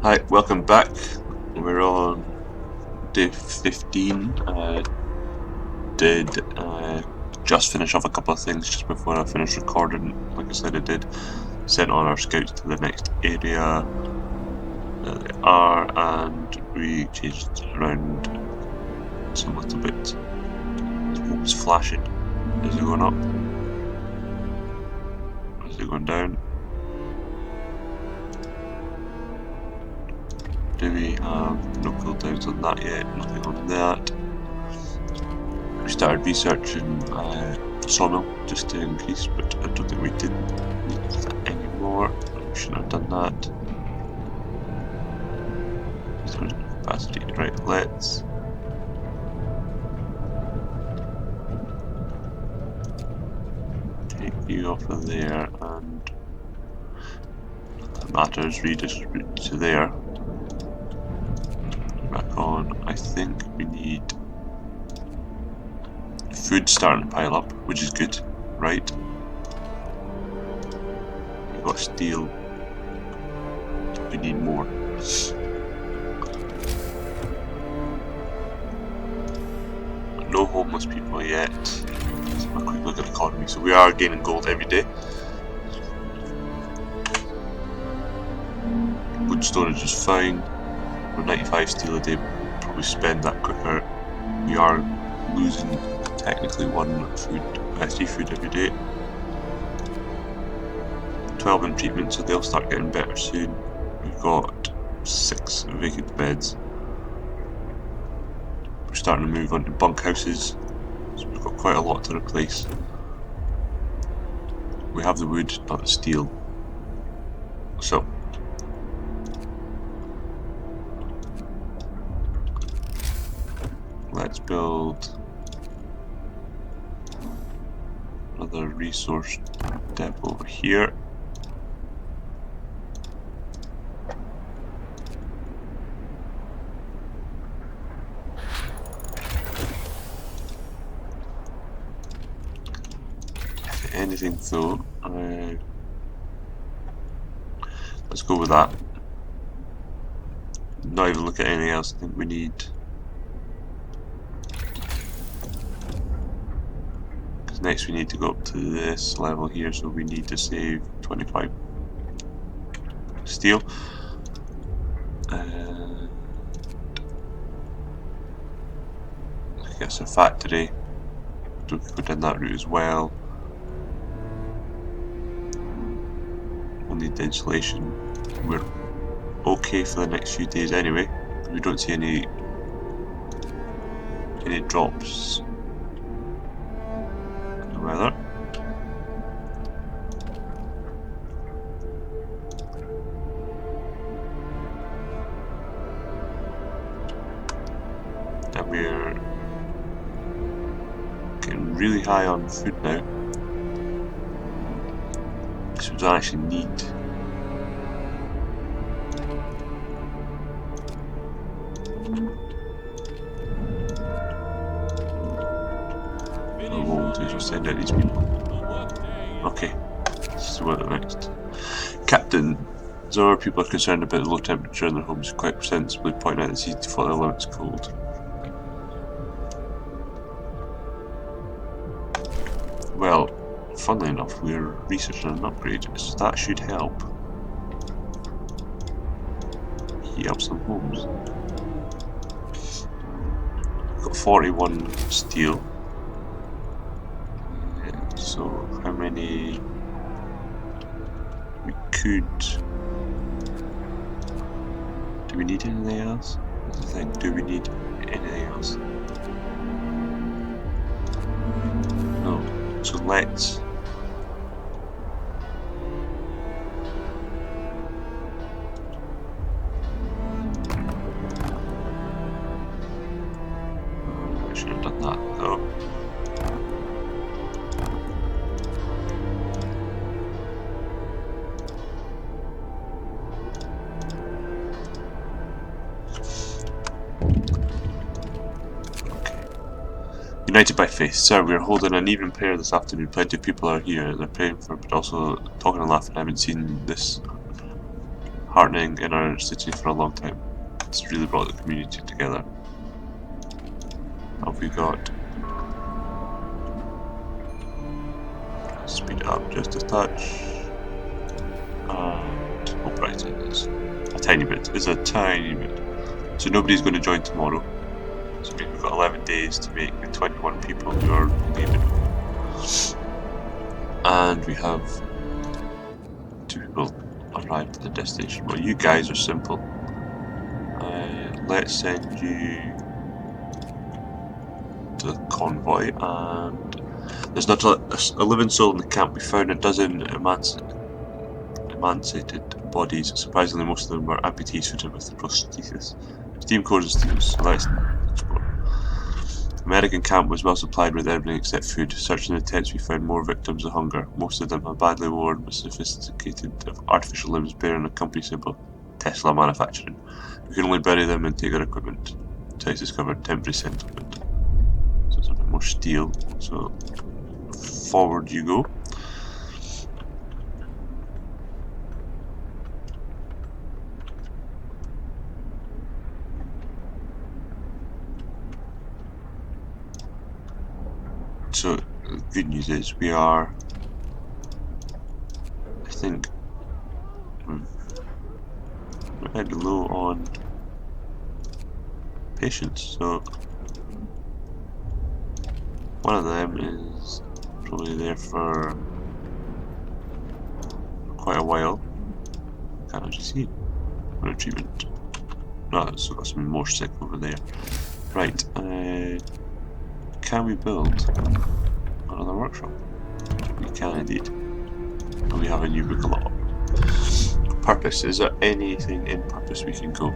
Hi, welcome back. We're on day 15. Did just finish off a couple of things just before I finished recording. Like I said, I did send on our scouts to the next area. There they are, and we changed around some little bit. The home's flashing. Is it going up? Is it going down? Do we have no cooldowns on that yet? Nothing on that. We started researching sawmill just to increase, but I don't think we didn't need that anymore. We shouldn't have done that. There's no capacity. Right, let's take you off of there, and that matters, redistribute to there. Back on. I think we need food starting to pile up, which is good, right? We've got steel. We need more. No homeless people yet. Let's have a quick look at the economy. So we are gaining gold every day. Wood storage is fine. We're 95 steel a day. We'll probably spend that quicker. We are losing technically one food, seafood every day. 12 in treatment, so they'll start getting better soon. We've got 6 vacant beds. We're starting to move on to bunkhouses, so we've got quite a lot to replace. We have the wood, not the steel. So let's build another resource depot over here. If anything though, let's go with that. Not even look at anything else. I think we need. Next we need to go up to this level here, so we need to save 25 steel. I guess a factory. We could go down that route as well. We'll need the insulation. We're okay for the next few days anyway. We don't see any drops in the weather. And we're getting really high on food now. So we don't actually need. We'll send out these people. Okay, this is what the next. Captain, so people are concerned about the low temperature in their homes, quite sensibly point out that it's easy to follow the limits cold. Well, funnily enough, we're researching an upgrade, so that should help. Heat up some homes. We've got 41 steel. So how many we could. Do we need anything else? That's the thing, do we need anything else? No. So let's I should have done that though. United by faith. Sir, we are holding an evening prayer this afternoon. Plenty of people are here. They're praying for, but also talking and laughing. I haven't seen this heartening in our city for a long time. It's really brought the community together. Have we got? Speed it up just a touch. And oh, right, it's a tiny bit. It's a tiny bit. So nobody's going to join tomorrow. So we've got 11 days to make the 21 people who are leaving. And we have 2 people arrived at the destination. Well, you guys are simple. Let's send you to the convoy, and there's not a living soul in the camp. We found a dozen emancipated bodies. Surprisingly, most of them were amputees fitted with prosthesis. Steam cores and steams, so let's explore. The American camp was well supplied with everything except food. Searching the tents, we found more victims of hunger. Most of them are badly worn with sophisticated artificial limbs bearing a company symbol, Tesla Manufacturing. We can only bury them and take their equipment. Sites discovered temporary settlement. So there's a bit more steel. So forward you go. So the good news is we are, I think, we're kind of low on patience. So one of them is probably there for quite a while. Can't actually see. What a treatment. No, it's got some more sick over there. Right. Can we build another workshop? We can indeed. And we have a new book a lot. Purpose. Is there anything in purpose we can go?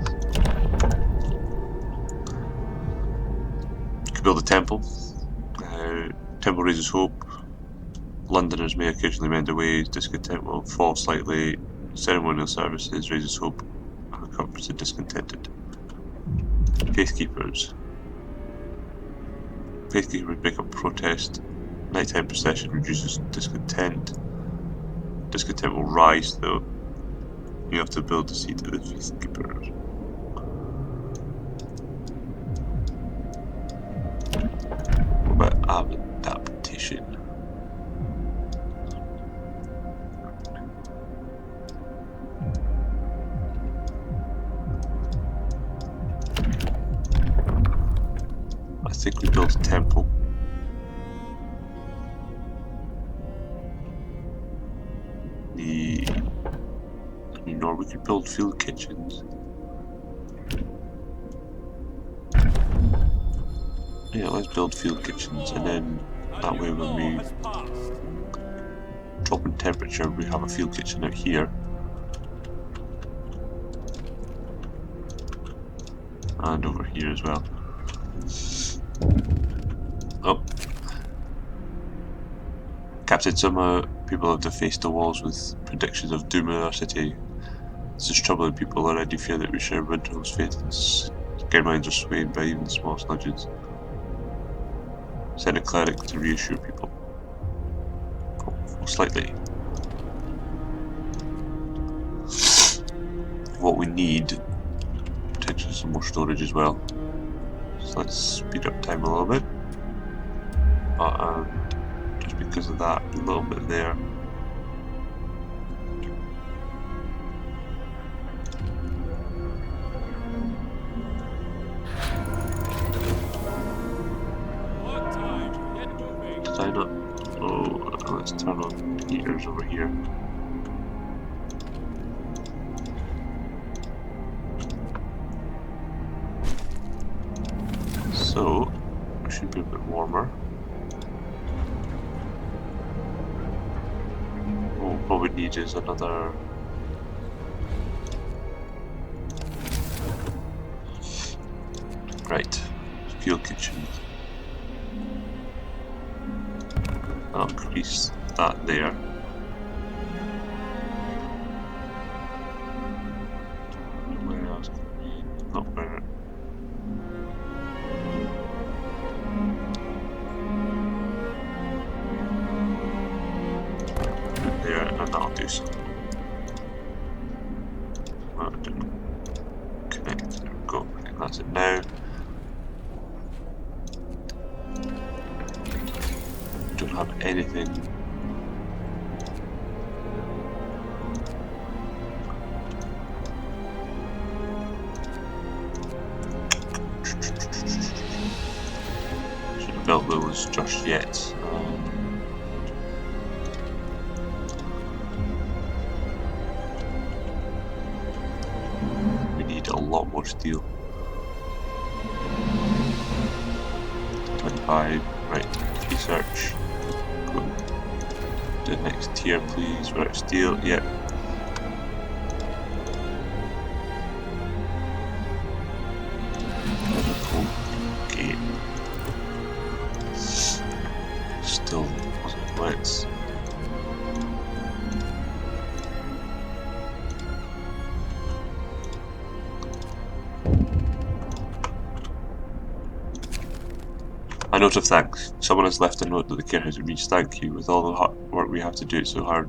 We could build a temple. Temple raises hope. Londoners may occasionally mend their ways. Discontent will fall slightly. Ceremonial services raises hope and comforts the discontented. Faithkeepers. Faithkeepers break up protest. Nighttime procession reduces discontent. Discontent will rise though. You have to build the seat of the Faithkeepers. What about adaptation? I think we built a temple. Or we could build field kitchens. Yeah, let's build field kitchens, and then that way when we drop in temperature, we have a field kitchen out here. And over here as well. Oh. Captain, some people have defaced the walls with predictions of doom in our city. This is troubling. People already fear that we share Windhelm's fate, and scared minds are swayed by even the smallest nudges. Send a cleric to reassure people. Oh, slightly. What we need, potentially some more storage as well. So let's speed up time a little bit. And just because of that, a little bit there. Sign up. Oh, let's turn on heaters over here. So, it should be a bit warmer. What we need is another. Right, fuel kitchen. I'll increase that there. Where else can we? Not where. There, and that'll do so. Oh, it didn't connect. There we go. I think that's it now. Don't have anything. Should have built those just yet. We need a lot more steel. 25. Right. Research. Go to the next tier, please. Right. Steel. Yep. Okay. Still wasn't wet. A note of thanks. Someone has left a note that the care house reads thank you. With all the hard work we have to do, it's so hard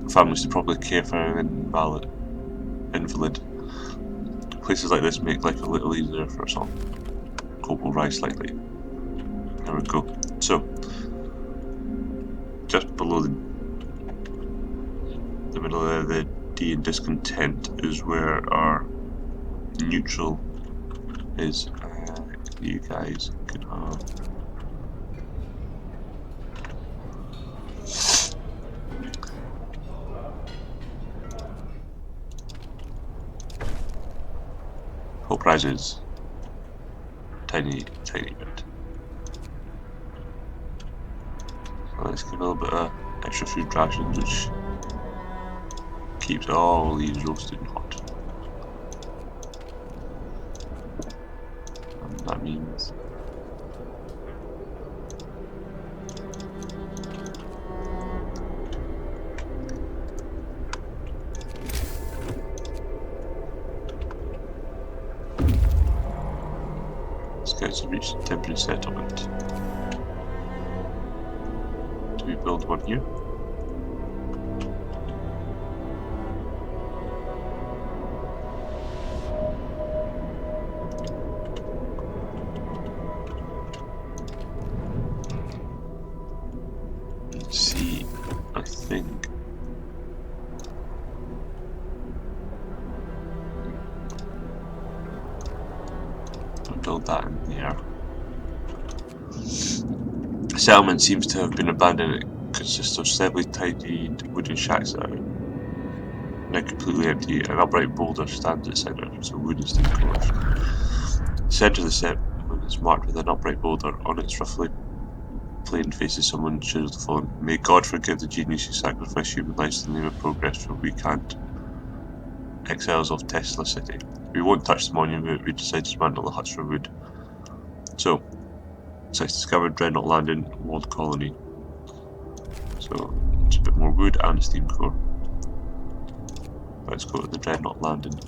for families to properly care for an invalid. Places like this make life a little easier for us all. Hope will rise slightly. There we go. So, just below the middle of the D in discontent is where our neutral is. You guys can have. Hope rises. Tiny bit. So let's give a little bit of extra food rations, which keeps all these roasted and hot. And that means scouts have reached temporary settlement. Do we build one here? See, I think I'll build that in there. The settlement seems to have been abandoned. It consists of severely tidied wooden shacks that are now completely empty. An upright boulder stands at the centre, so wooden steel pillars. The centre of the settlement is marked with an upright boulder. On its roughly plain faces someone shares the following: May God forgive the genius who sacrificed human lives in the name of progress, for we can't. Exiles of Tesla City. We won't touch the monument, we decide to dismantle the huts for wood. So, six discovered Dreadnought Landing, walled colony. So, it's a bit more wood and a steam core. Let's go to the Dreadnought Landing.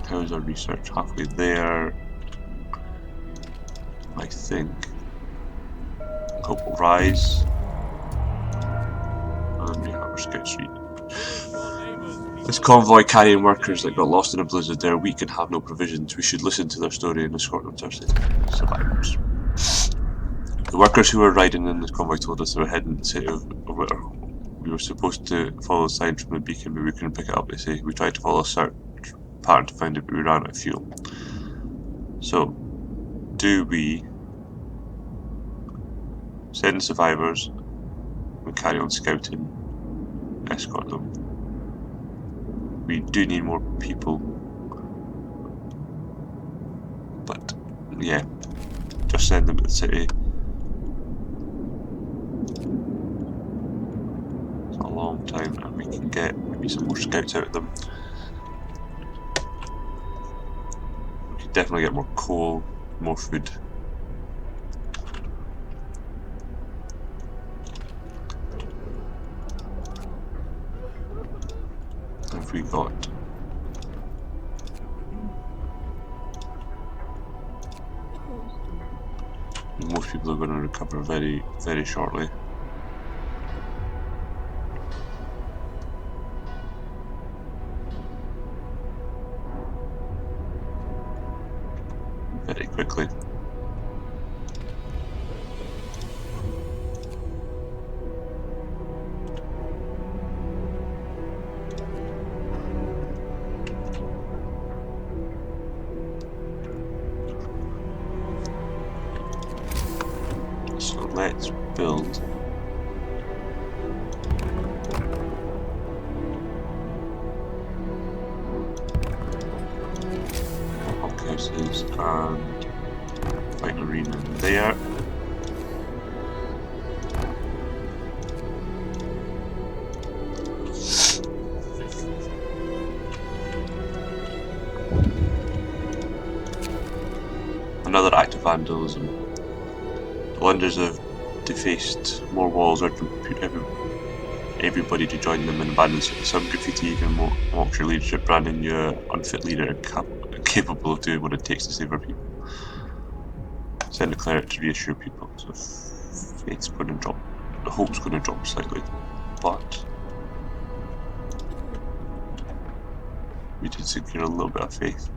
How's our research? Halfway there, I think. Hope will rise. And we have our scout suite. This convoy carrying workers that got lost in a blizzard, they're weak and have no provisions. We should listen to their story and escort them to our city. Survivors. The workers who were riding in this convoy told us they were heading to the city of Witter. We were supposed to follow the sign from the beacon, but we couldn't pick it up, they say. We tried to follow a search pattern to find it, but we ran out of fuel. So, do we send the survivors and carry on scouting, escort them? We do need more people, but yeah, just send them to the city. It's a long time, and we can get maybe some more scouts out of them. We could definitely get more coal, more food. Have we got? Most people are going to recover very, very shortly. very quickly. So let's build houses and fight arena there. Another act of vandalism. The Londoners have defaced more walls, urging everybody to join them in abandoned cities. Some graffiti even mocks your leadership, branding you an unfit leader incapable of doing what it takes to save our people. Send a cleric to reassure people. So faith's going to drop. The hope's going to drop slightly, but we did secure a little bit of faith.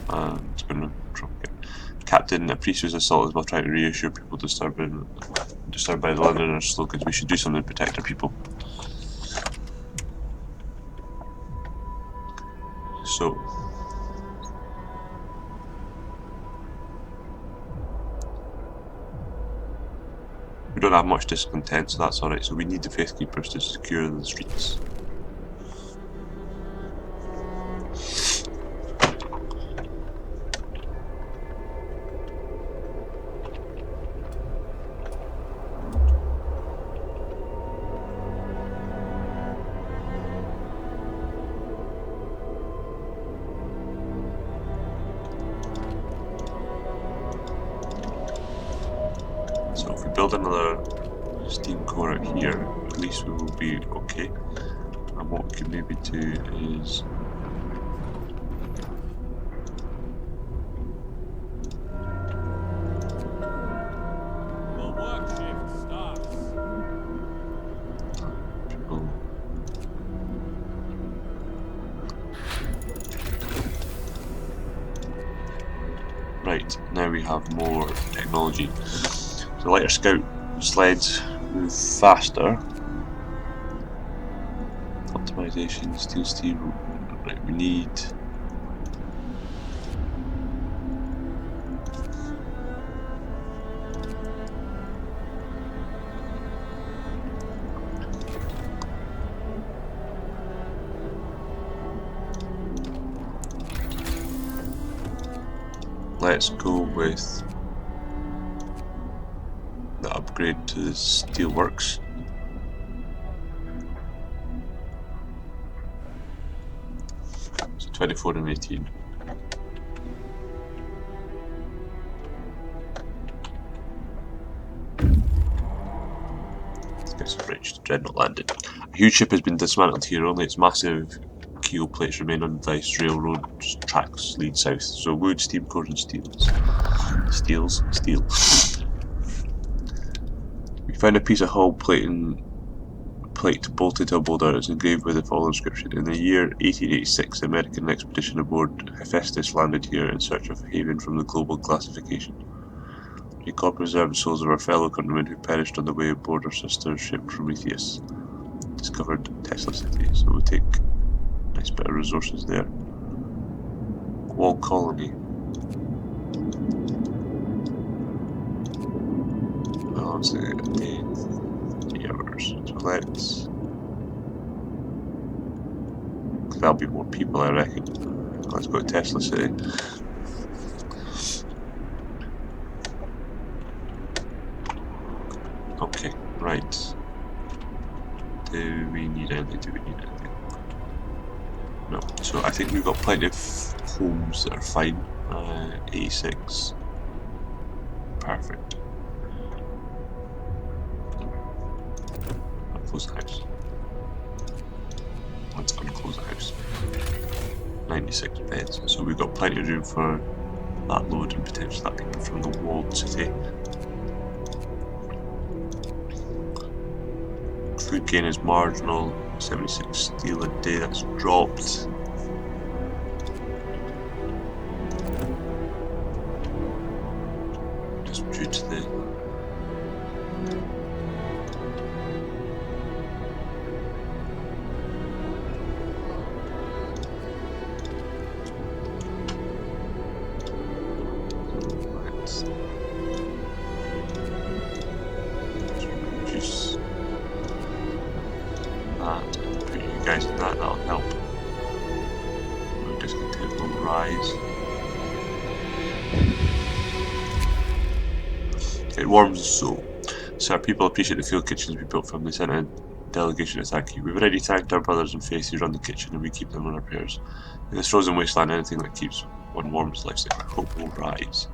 And it's going to drop again. Captain, a priest was assaulted while trying to reassure people disturbed by the Londoners' slogans. We should do something to protect our people. So we don't have much discontent, so that's alright. So we need the faith keepers to secure the streets. So if we build another steam core out here, at least we will be okay. And what we can maybe do is the work shift starts. people. Right, now we have more technology. So lighter scout sleds move faster. Optimization, steel. Right, we need. Let's go with the upgrade to the steelworks. So 24 and 18. Let's get some bridge. Dreadnought landed. A huge ship has been dismantled here, only its massive keel plates remain on the ice. Railroad tracks lead south. So wood, steam cores and steel. We found a piece of hull plate bolted to a boulder. It's engraved with the following inscription. In the year 1886, the American expedition aboard Hephaestus landed here in search of a haven from the global classification. We call preserve the souls of our fellow countrymen who perished on the way aboard our sister ship Prometheus. Discovered Tesla City, so we'll take a nice bit of resources there. Wall colony. Well, let's see, 3 hours. So let's. There'll be more people, I reckon. Let's go to Tesla City. Okay, right. Do we need anything? No. So I think we've got plenty of homes that are fine. 86. Perfect. I'll close the house. Let's unclose the house. 96 beds. So we've got plenty of room for that load and potentially that people from the walled city. Food gain is marginal. 76 steel a day, that's dropped. that. Put you guys in that, that'll help. We'll just continue to rise. It warms the soul. So our people appreciate the field kitchens we built from. They sent a delegation to thank you. We've already thanked our brothers and faith who run the kitchen, and we keep them in our prayers. In this frozen wasteland, anything that keeps one warm is lifesaver. Hope will rise.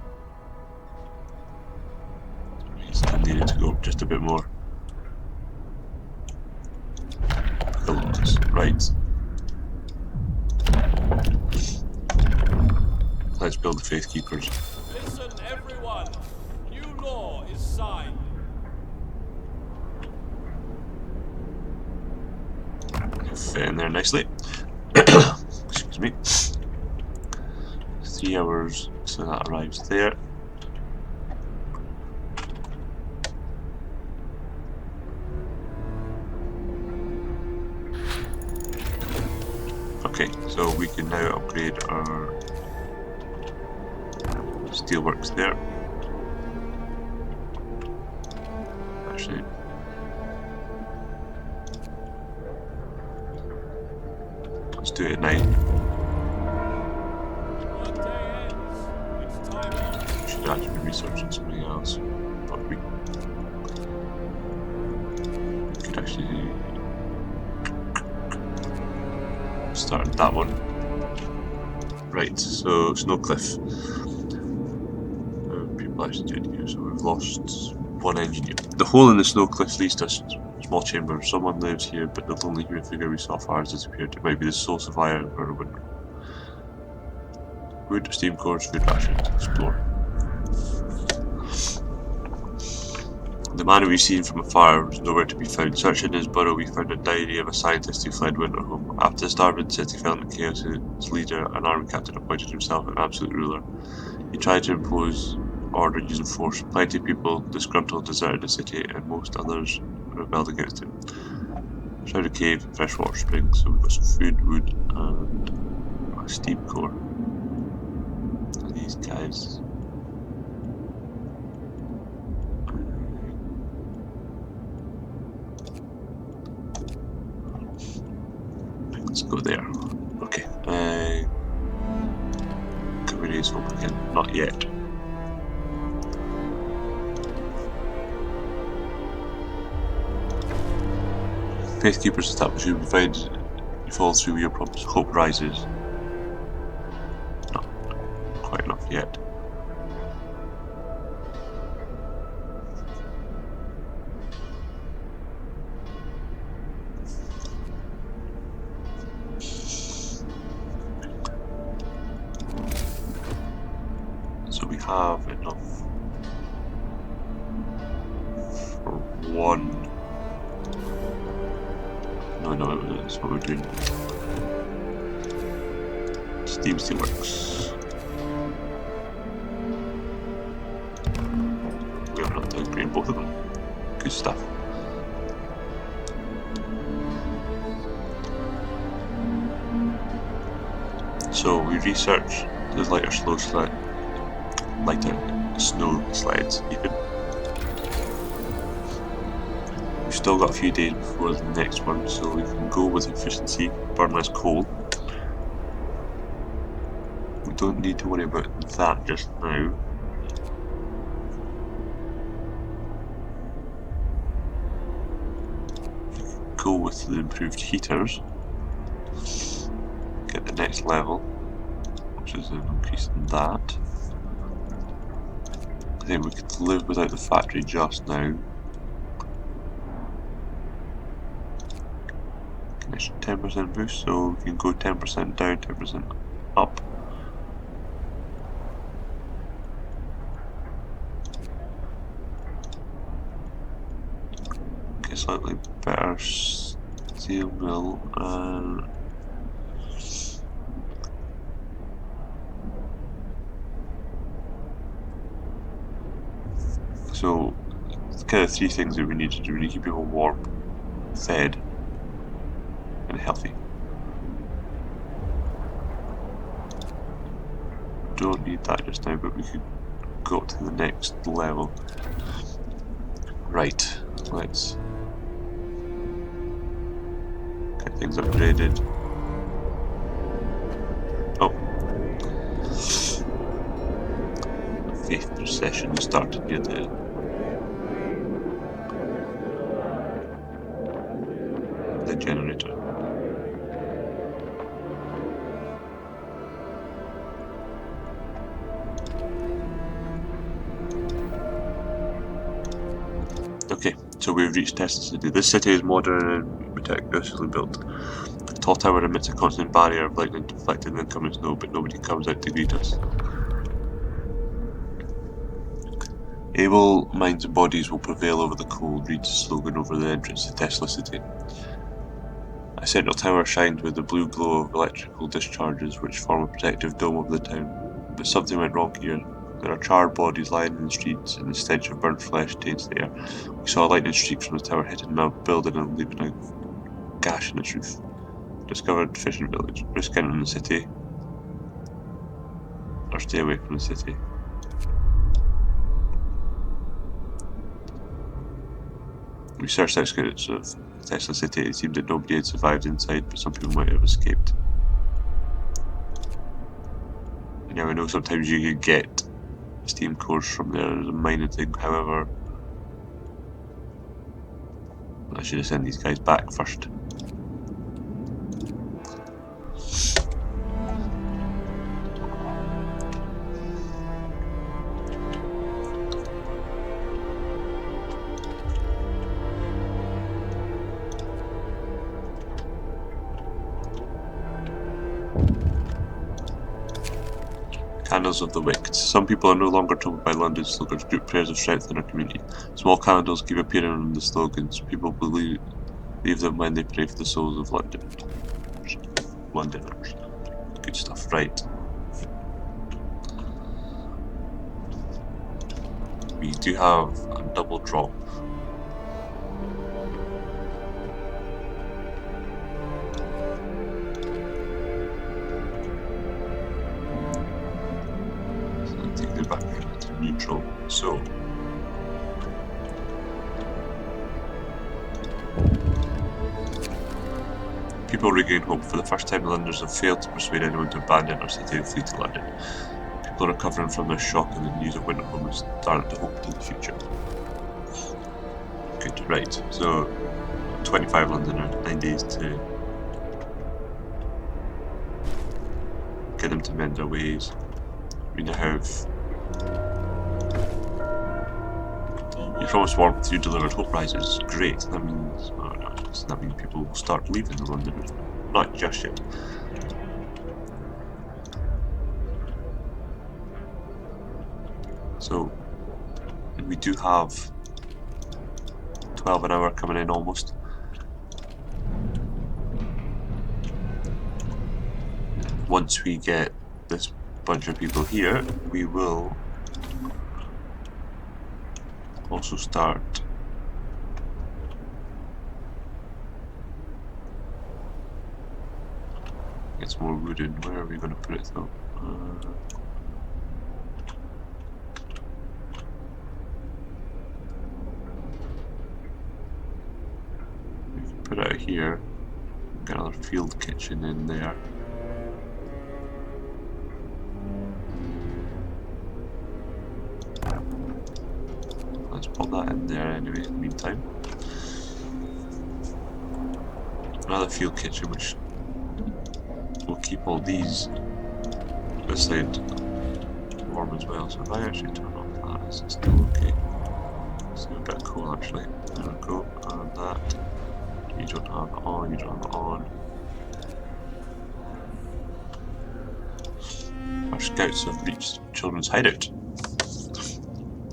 I needed to go just a bit more. Pillars. Right. Let's build the faith keepers. Listen, everyone. New law is signed. Fit in there nicely. Excuse me. 3 hours, so that arrives there. Okay, so we can now upgrade our steelworks there. Actually, let's do it at night. Workday ends. It's time off. We should actually be researching something else, but we could actually start that one. Right, so Snowcliff. People actually do it here, so we've lost one engineer. The hole in the Snowcliff leads to a small chamber. Someone lives here, but the lonely human figure we saw far has disappeared. It might be the sole survivor of our window. Wood, steam cores, food rations. Explore. The man we've seen from afar was nowhere to be found. Searching his burrow, we found a diary of a scientist who fled Winterhome. After the starving city fell into chaos, its leader, an army captain, appointed himself an absolute ruler. He tried to impose order using force. Plenty of people disgruntled deserted the city, and most others rebelled against him. Shrouded cave, freshwater spring, so we've got some food, wood, and a steam core. These guys. Let's go there. Okay. Can we raise hope again? Not yet. Faithkeepers established you find you fall through your problems. Hope rises. Not quite enough yet. So we have enough for one. No, that's what we're doing. Steam still works. We have enough to upgrade both of them. Good stuff. So we research the lighter snow sleds even. We've still got a few days before the next one, so we can go with efficiency, burn less coal. We don't need to worry about that just now. Go with the improved heaters. Get the next level, which is an increase in that. I think we could live without the factory just now. Connection 10% boost, so we can go 10% down, 10% up. Okay, slightly better steel mill and so it's kind of three things that we need to do. We need to keep people warm, fed, and healthy. Don't need that just now, but we could go to the next level. Right, let's things upgraded. Oh. Faith procession started near the generator. Okay, so we've reached Tesla City. This city is modern and meticulously built. The tall tower emits a constant barrier of lightning deflecting the incoming snow, but nobody comes out to greet us. Able minds and bodies will prevail over the cold, reads the slogan over the entrance to Tesla City. A central tower shines with the blue glow of electrical discharges which form a protective dome over the town. But something went wrong here. There are charred bodies lying in the streets, and the stench of burnt flesh taints the air. We saw a lightning streak from the tower hitting a building and leaving a gash in its roof. Discovered fishing village. Risk entering the city, or stay away from the city. We searched outskirts of Tesla City. It seemed that nobody had survived inside, but some people might have escaped. Now I know sometimes you can get Steam cores from there as a minor thing, however, I should have sent these guys back first. Candles of the Wicked. Some people are no longer troubled by London's slogans, group prayers of strength in our community. Small candles keep appearing on the slogans. People leave them when they pray for the souls of Londoners. Good stuff, right. We do have a double drop. Take the back to neutral. So people regain hope. For the first time, the Londoners have failed to persuade anyone to abandon our city and flee to London. People are recovering from their shock and the news of winter home is starting to hope to the future. Good, right. So 25 Londoners, 9 days to get them to mend their ways. We now have you promised warmth, you delivered hope rises. Great. That means people will start leaving the London. Not just yet. So we do have 12 an hour coming in almost. Once we get this bunch of people here, we will also start get some more wood in. Where are we going to put it though? We can put it out here. Get another field kitchen in there. Let's put that in there anyway in the meantime. Another field kitchen which will keep all these this side warm as well. So if I actually turn off that, is it still okay? It's a bit cool actually. There we go, and that. You don't have it on, you don't have it on. Our scouts have reached children's hideout.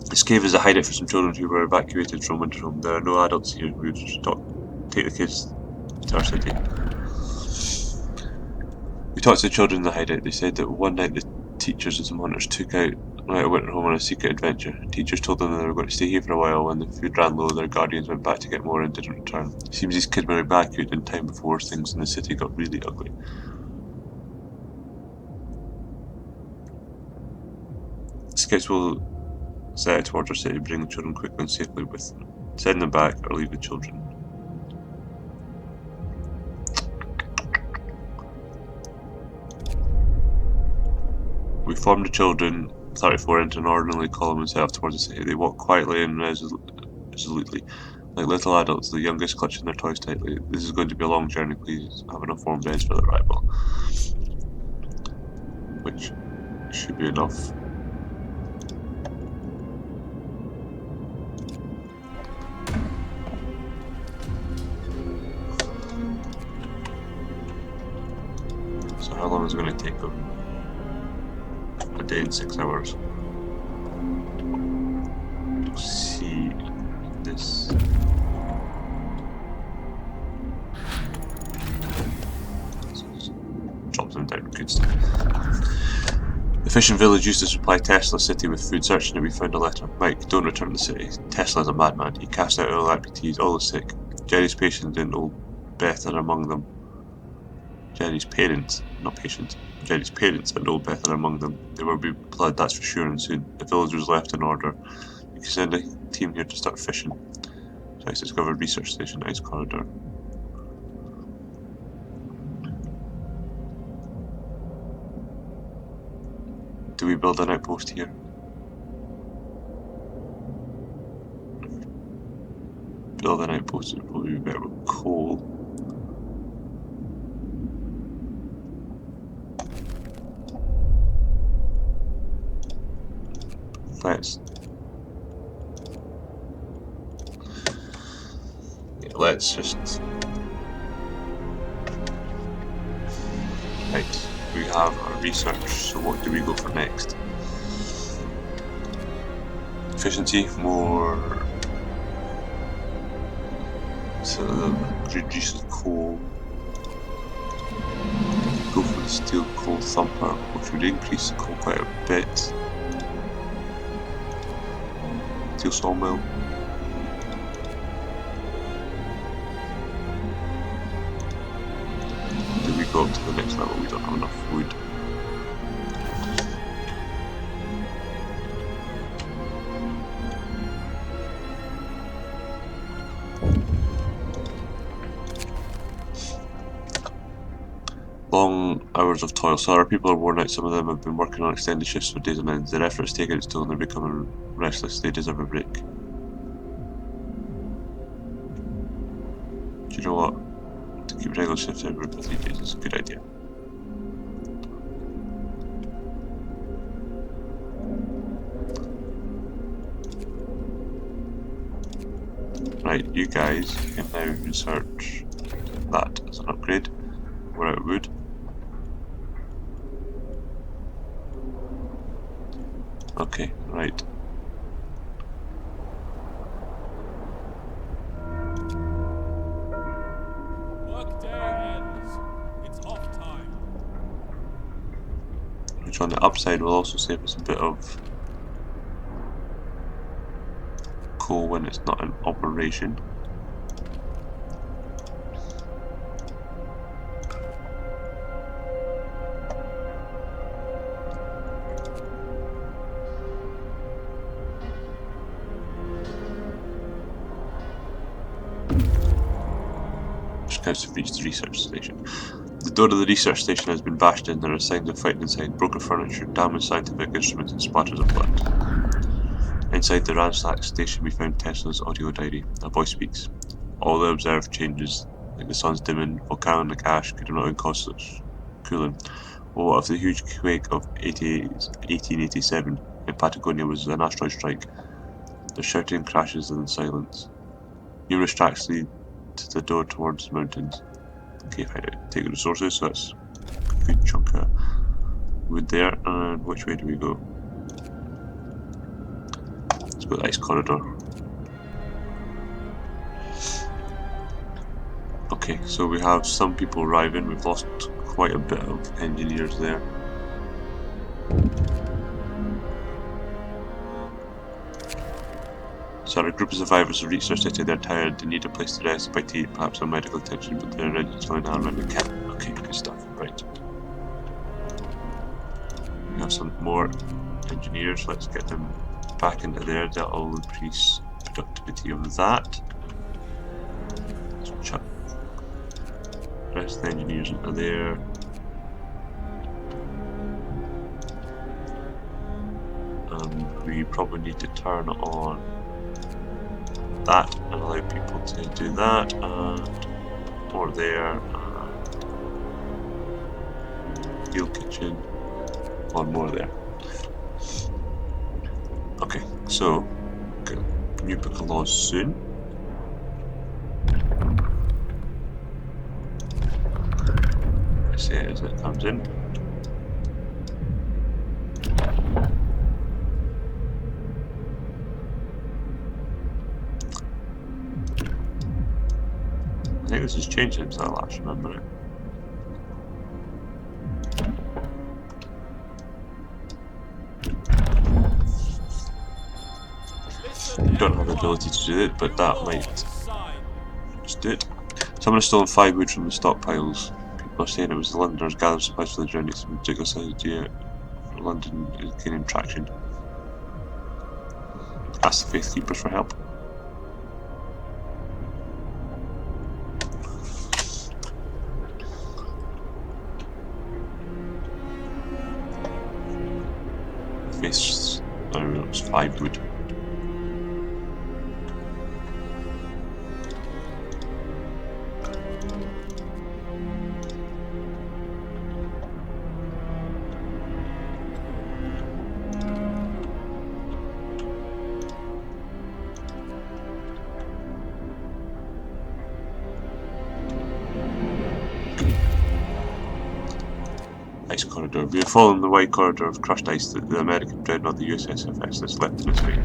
This cave is a hideout for some children who were evacuated from Winterhome. There are no adults here. We would just take the kids to our city. We talked to the children in the hideout. They said that one night the teachers and some hunters took out Winterhome on a secret adventure. Teachers told them that they were going to stay here for a while. When the food ran low, their guardians went back to get more and didn't return. It seems these kids were evacuated in time before things in the city got really ugly. Scouts will set out towards our city to bring the children quickly and safely with them. Send them back or leave the children. We formed the children, 34, into an orderly column and set off towards the city. They walked quietly and resolutely, like little adults, the youngest clutching their toys tightly. This is going to be a long journey. Please have enough warm beds for the arrival. Which should be enough. So how long is it going to take them? A day and 6 hours. See this. Drop them down, good stuff. The fishing village used to supply Tesla City with food. Searching it, we found a letter. Mike, don't return to the city. Tesla's a madman. He cast out all amputees, all the sick. Jerry's patients and old Beth are among them. Jerry's parents, not patients. Jerry's parents and old Beth are among them. There will be blood, that's for sure, and soon. The village was left in order. You can send a team here to start fishing. Sites discovered research station, ice corridor. Do we build an outpost here? Build an outpost would probably be better with coal. Let's just. Right, we have our research, so what do we go for next? Efficiency, more. So reduces coal. Go for the steel coal thumper, which would increase the coal quite a bit. Steel sawmill. Do we go up to the next level? We don't have enough wood. Long hours of toil. So our people are worn out. Some of them have been working on extended shifts for days and nights. Their efforts taken its toll and they're becoming restless. They deserve a break. Do you know what? To keep regular shifts every 3 days is a good idea. Right, you guys can now research that as an upgrade. We're out of wood. Okay, right. Workday ends. It's off time. Which on the upside will also save us a bit of coal when it's not in operation. Scouts have reached the research station. The door of the research station has been bashed in. There are signs of fighting inside. Broken furniture, damaged scientific instruments, and splatters of blood. Inside the ransacked station we found Tesla's audio diary. A voice speaks. All the observed changes, like the sun's dimming, volcanic ash could have not caused such cooling. Well, what if the huge quake of 1887 in Patagonia was an asteroid strike? The shouting crashes and silence. Numerous tracks lead to the door towards the mountains. Okay, find out. Take the resources, so that's a good chunk of wood there. And which way do we go? Let's go to the ice corridor. Okay, so we have some people arriving. We've lost quite a bit of engineers there. So a group of survivors have reached their city. They're tired, they need a place to rest, by tea, perhaps some medical attention, but they're ready to join our running camp. Okay, good stuff, right. We have some more engineers, let's get them back into there. That'll increase productivity of that. Let's chuck the rest of the engineers into there. we probably need to turn on that and allow people to do that, and more there, and steel kitchen, one more there. Okay, so get new book of laws soon. I see it as it comes in. I think this has changed since I last remember it. Don't have the ability to do it, but that might just do it. Someone has stolen 5 wood from the stockpiles. People are saying it was the Londoners gathered supplies for the journey. Some ridiculous idea. London is gaining traction. Ask the Faith Keepers for help. Faith, I don't know, it was 5 wood. Ice corridor. We are following the wide corridor of crushed ice that the American dreadnought, the USS Hephaestus, left in its wake.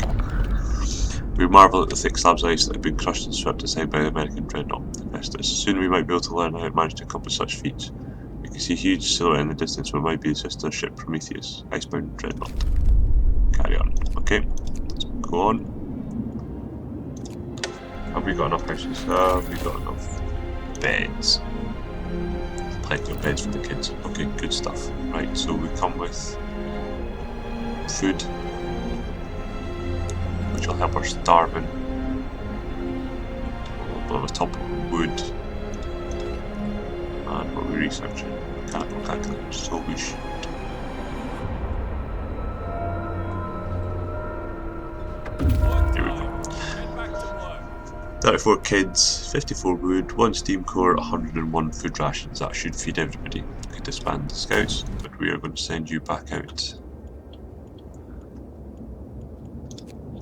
We marvel at the thick slabs of ice that have been crushed and swept aside by the American dreadnought, Hephaestus. Soon we might be able to learn how it managed to accomplish such feats. We can see a huge silhouette in the distance where might be the sister ship Prometheus, icebound dreadnought. Carry on. Okay, let's go on. Have we got enough houses? Have we got enough beds? Plenty of beds for the kids. Okay, good stuff. Right, so we come with food, which will help our starving. A little bit on the top of wood. And what we're researching, mechanical calculators, so we should. Here we go. 34 kids, 54 wood, 1 steam core, 101 food rations. That should feed everybody. We could disband the scouts, but we are going to send you back out. So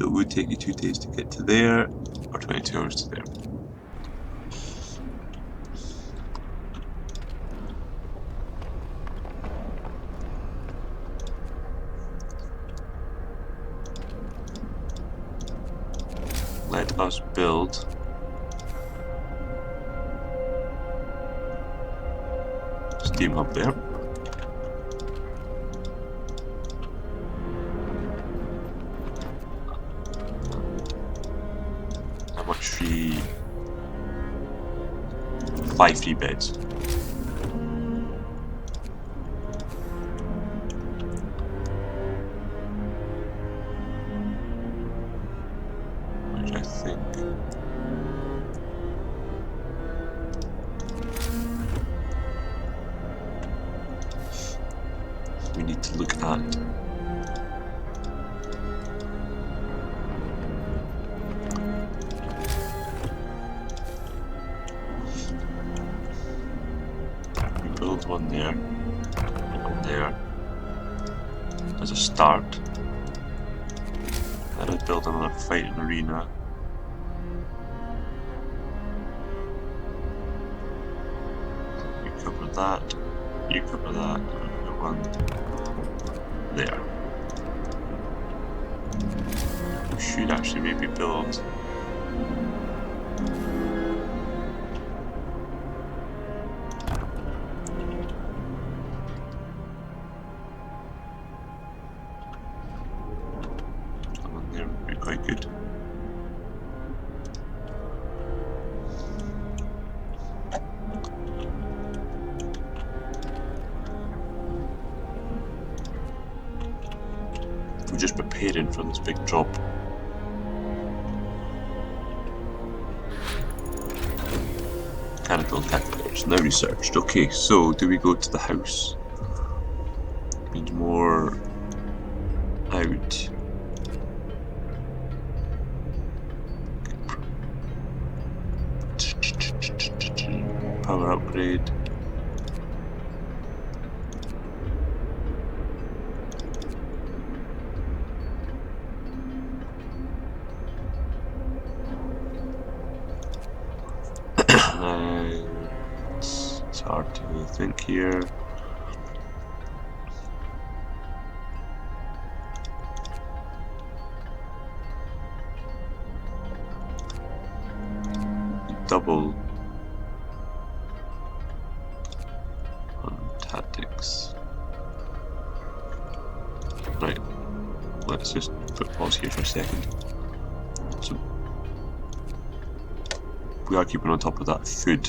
it would take you 2 days to get to there, or 22 hours to there. Let us build steam hub there. How much free? 5 free beds. Which I think we need to look at. We build one there, one there, as a start. Then I'd build another fighting arena. You cover that, you cover that, and put one there. We should actually maybe build someone there would be quite good. We're just preparing for this big drop. Mechanical calculators now researched. Okay, so do we go to the house? Need more out. power upgrade. It's hard to think here. Double on tactics. Right, let's just put pause here for a second. So we are keeping on top of that food,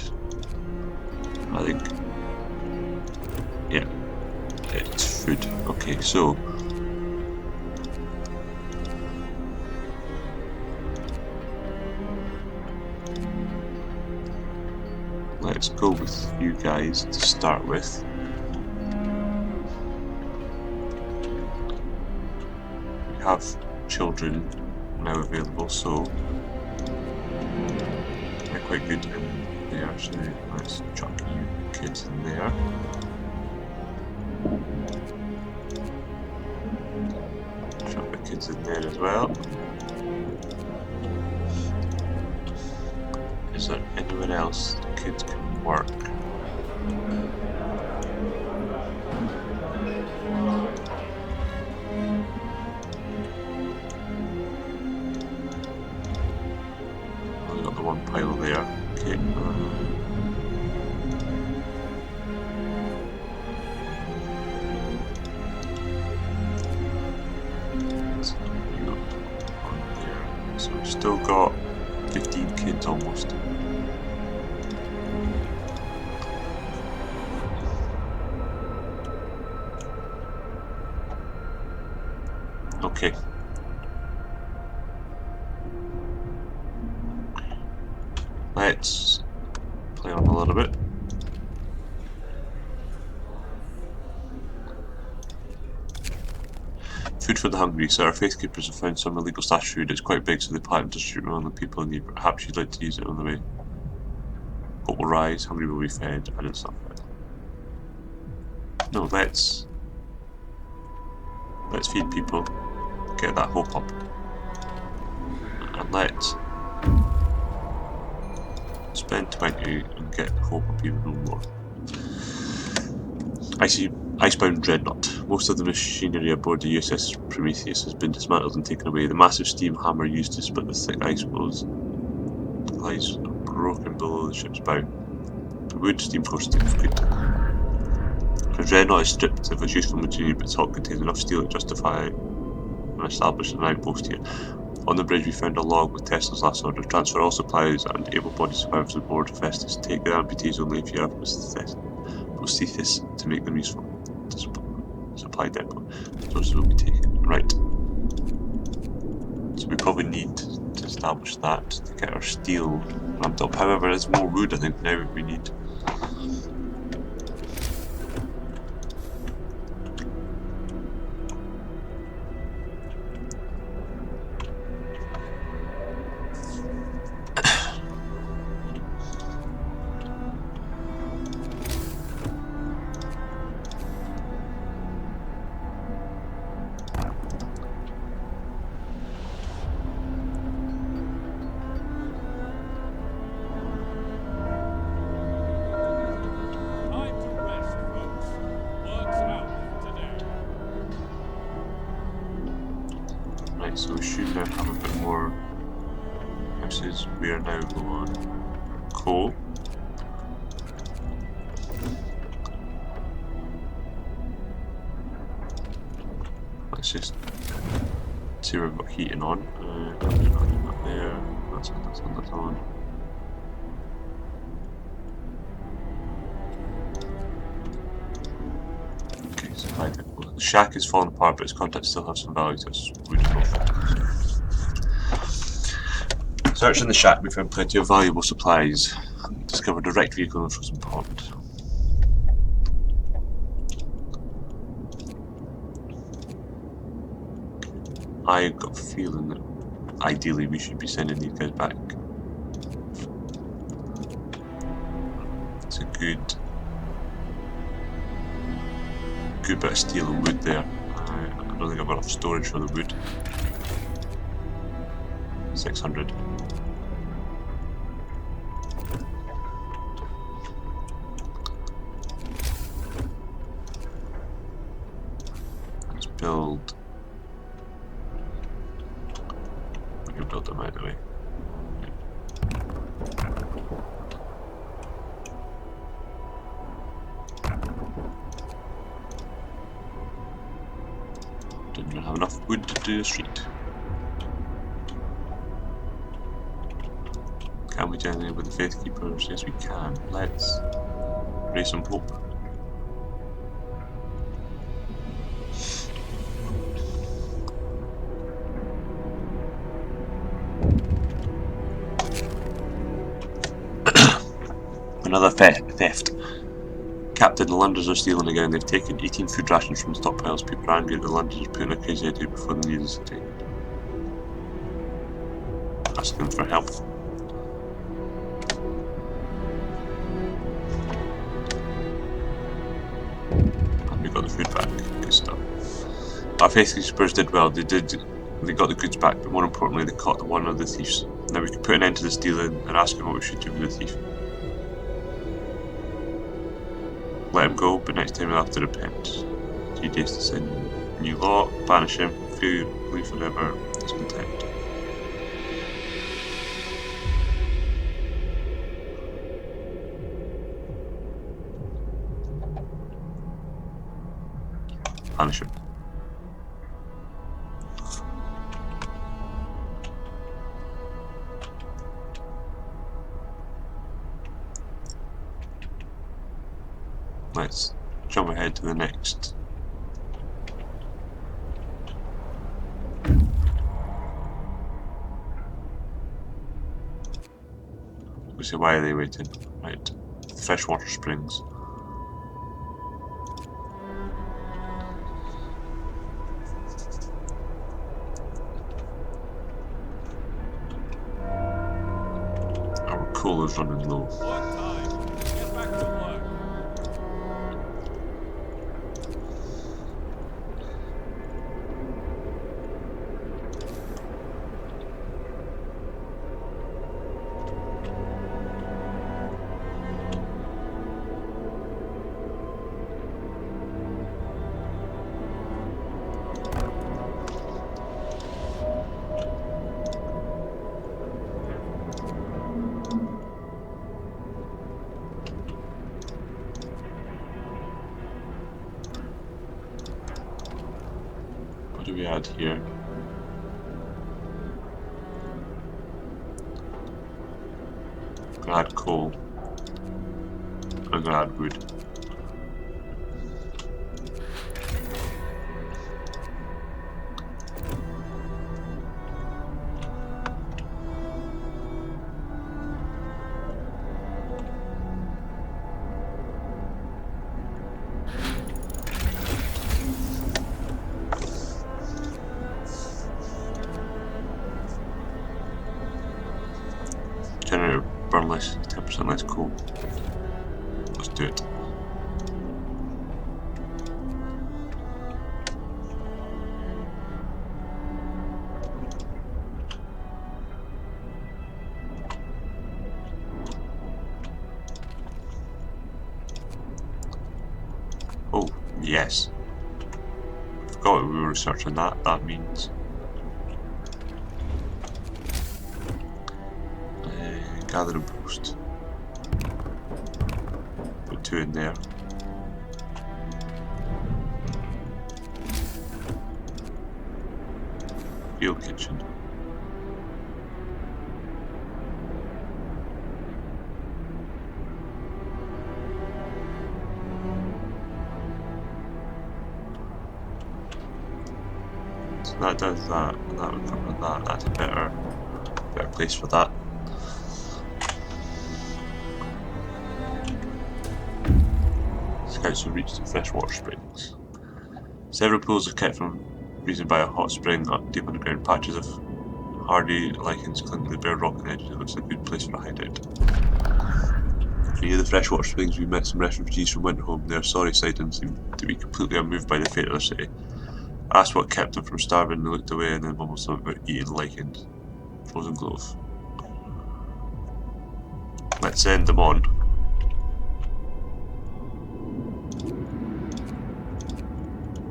I think. Yeah, it's food. Okay, so let's go with you guys to start with. We have children now available, so they're quite good in there. So let's chuck you kids in there. Chuck the kids in there as well. Is there anywhere else the kids can work? Only got the one pile there. Okay. So we've still got 15 kids almost. Okay. Let's play on a little bit. Food for the hungry. So our faith keepers have found some illegal stash food. It's quite big, so they plan to distribute it among the people in need. Perhaps you'd like to use it on the way. Hope will rise, hungry will be fed, and it's not fed. No, let's feed people, get that hope up, and let's spend 20 and get hope up even more. I see Icebound Dreadnought. Most of the machinery aboard the USS Prometheus has been dismantled and taken away. The massive steam hammer used to split the thick ice floes lies broken below the ship's bow. The wood steam force is good. The Dreadnought is stripped of its useful material, but its hull contains enough steel to justify and establish an outpost here. On the bridge we found a log with Tesla's last order. Transfer all supplies and able-bodied survivors aboard Festus. Take the amputees only if you have prosthesis to make them useful. Supply depot. Resources will be taken. Right. So we probably need to establish that to get our steel ramped up. However, there's more wood I think now we need. Time to rest, folks. Work's out today. Right, so we should now have a bit more houses. We are now low on coal. Let's just see where we've got heating on. Not there. That's on. Okay, so the shack is falling apart, but its contents still have some value to us. Searching the shack, we found plenty of valuable supplies. Discovered a wrecked vehicle in a frozen pond. I got a feeling that ideally we should be sending these guys back It's a good bit of steel and wood there. I don't think I've got enough storage for the wood. 600. Let's build. We can build them out of the way. Didn't have enough wood to do a street. Can we do anything with the Faith Keepers? Yes, we can. Let's raise some hope. Another theft. Captain, the Londoners are stealing again. They've taken 18 food rations from the stockpiles. People are angry at the Londoners putting a crazy idea before they leave the city. Ask them for help. And we got the food back. Good stuff. Our Faith Keepers did well. They got the goods back, but more importantly, they caught one of the thieves. Now we can put an end to the stealing and ask him what we should do with the thief. Let him go, but next time he'll have to repent. 3 days to sin. New law, banish him, free leave forever, discontent. Banish him. Let's jump ahead to the next. We say, why are they waiting? Right. Freshwater springs. Our coal is running low. Work time. Get back to work. What do we add here? I'm gonna add coal. I'm gonna add wood. Generator burn less, 10% less coal. Let's do it. Oh, yes. Forgot we were researching that. That means gather and post. Put 2 in there. Field kitchen. So that does that, and that would cover that. That's a better place for that. Scouts will reach the freshwater springs. Several pools are kept from freezing by a hot spring up deep underground. Patches of hardy lichens cling to the bare rock on the edges. It looks like a good place for a hideout. Near the freshwater springs, we met some refugees from Winterhome. Their sorry sight seemed to be completely unmoved by the fate of the city. I asked what kept them from starving. They looked away and then mumbled something about eating lichened frozen clothes. Let's send them on.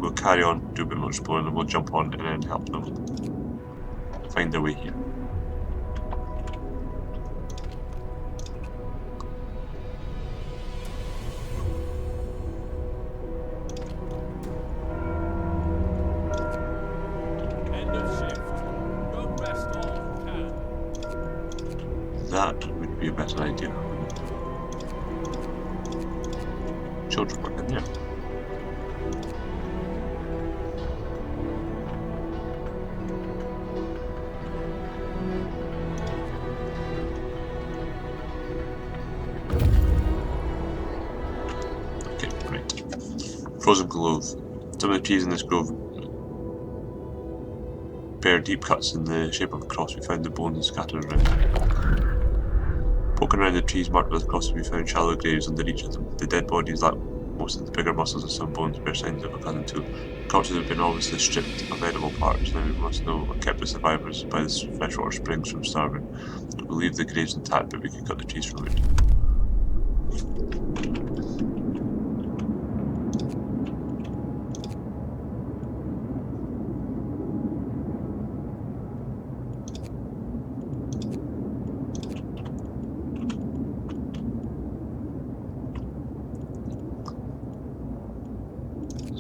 We'll carry on, do a bit more exploring, and we'll jump on and then help them find their way here. End of shift. Go rest all who can. That would be a better idea. Children work in there. Okay, right. Frozen clove. Some of the trees in this grove bear deep cuts in the shape of a cross. We found the bones scattered around. Poking around the trees marked with crosses, we found shallow graves under each of them. The dead bodies lack most of the bigger muscles, and some bones bear signs of a cutting tool. Corpses have been obviously stripped of edible parts. Now we must know what kept the survivors by the freshwater springs from starving. We'll leave the graves intact, but we can cut the trees from it.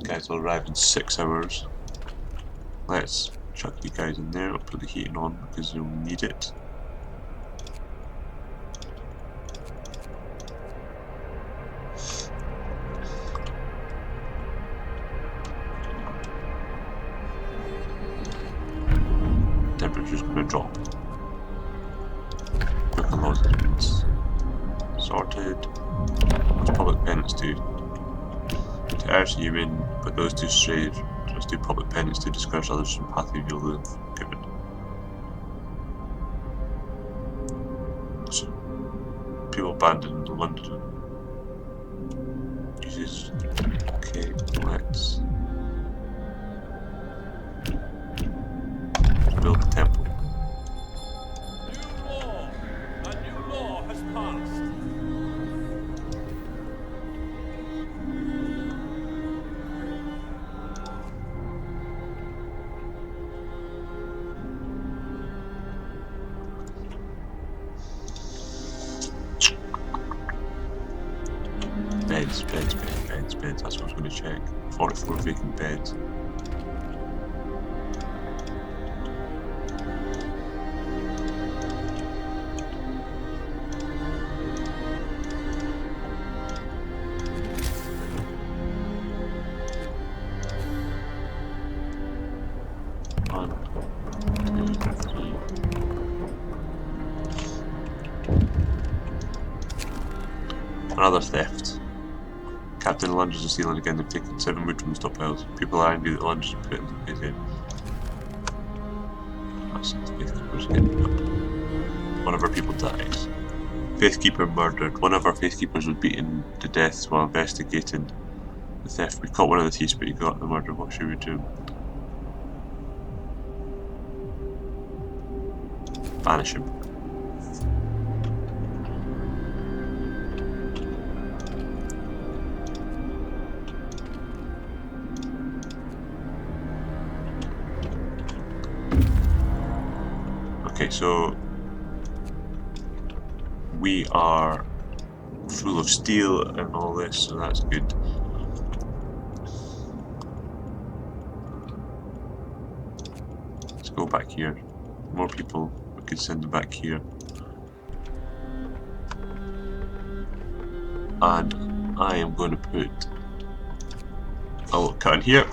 Guys will arrive in 6 hours. Let's chuck you guys in there. I'll put the heating on because you'll need it. Temperature's going to drop. Broken laws has been sorted. What's public penance do? To urge you in, but those two strayed. Just do public penance to discourage others from path you'll live given. So, people abandoned London. Jesus. Okay, let's build the temple. New law. A new law has passed. Beds. That's what I was going to check. 44 vacant beds. One, two, three. Another theft. Captain Lunges are stealing again. They've taken 7 wood from the stockpiles. People are angry that Lunges have put in the in. That's the Faithkeepers again. One of our people dies. Faithkeeper murdered. One of our Faithkeepers was beaten to death while investigating the theft. We caught one of the thieves, but he got the murder. What should we do? Banish him. Okay, so we are full of steel and all this, so that's good. Let's go back here. More people, we could send them back here. And I am going to put a little cut in here,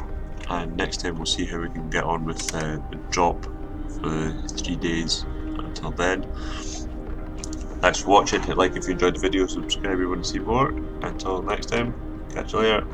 and next time we'll see how we can get on with the drop for the 3 days. Until then, thanks for watching. Hit like if you enjoyed the video, subscribe if you want to see more. Until next time, catch you later.